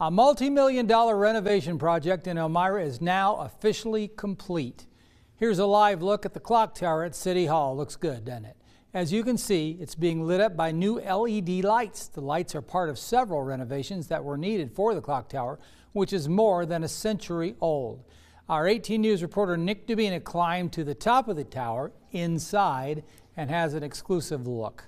A multi-million-dollar renovation project in Elmira is now officially complete. Here's a live look at the clock tower at City Hall. Looks good, doesn't it? As you can see, it's being lit up by new LED lights. The lights are part of several renovations that were needed for the clock tower, which is more than a century old. Our 18 News reporter Nick Dubina climbed to the top of the tower inside and has an exclusive look.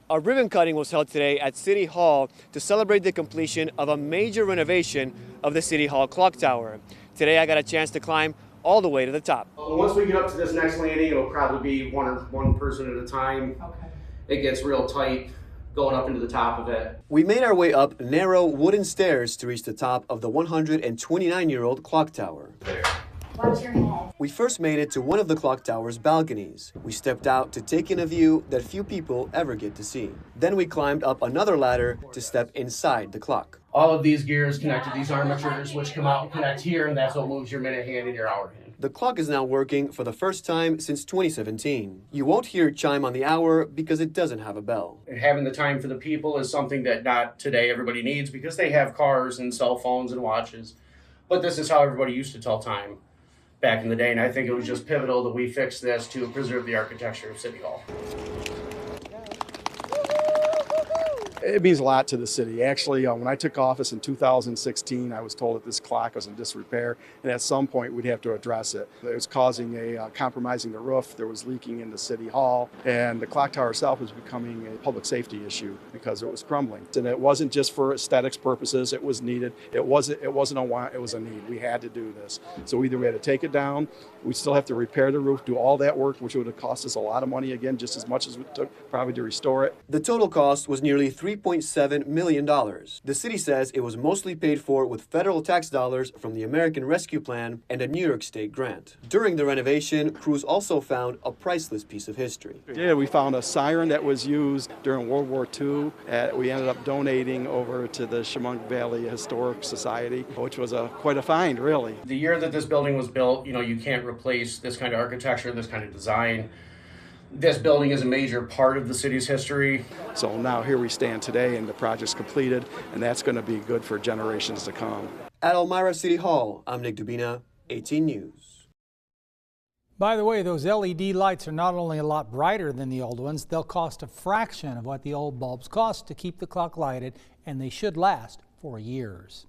A ribbon cutting was held today at City Hall to celebrate the completion of a major renovation of the City Hall clock tower. Today I got a chance to climb all the way to the top. Once we get up to this next landing, it'll probably be one person at a time. Okay. It gets real tight going up into the top of it. We made our way up narrow wooden stairs to reach the top of the 129-year-old clock tower. There. Watch your head. We first made it to one of the clock tower's balconies. We stepped out to take in a view that few people ever get to see. Then we climbed up another ladder to step inside the clock. All of these gears connect to these armatures, which come out and connect here, and that's what moves your minute hand and your hour hand. The clock is now working for the first time since 2017. You won't hear it chime on the hour because it doesn't have a bell. Having the time for the people is something that not today everybody needs because they have cars and cell phones and watches. But this is how everybody used to tell time back in the day, and I think it was just pivotal that we fix this to preserve the architecture of City Hall. It means a lot to the city. Actually, when I took office in 2016, I was told that this clock was in disrepair, and at some point we'd have to address it. It was causing compromising the roof. There was leaking into City Hall, and the clock tower itself was becoming a public safety issue because it was crumbling. And it wasn't just for aesthetics purposes. It was needed. It wasn't a want. It was a need. We had to do this. So either we had to take it down. We still have to repair the roof, do all that work, which would have cost us a lot of money again, just as much as it took probably to restore it. The total cost was nearly $3.7 million. The city says it was mostly paid for with federal tax dollars from the American Rescue Plan and a New York State grant. During the renovation, crews also found a priceless piece of history. Yeah, we found a siren that was used during World War II. We ended up donating over to the Chemung Valley Historic Society, which was quite a find, really. The year that this building was built, you can't replace this kind of architecture, this kind of design. This building is a major part of the city's history. So now here we stand today and the project's completed, and that's going to be good for generations to come. At Elmira City Hall, I'm Nick Dubina, 18 News. By the way, those LED lights are not only a lot brighter than the old ones, they'll cost a fraction of what the old bulbs cost to keep the clock lighted, and they should last for years.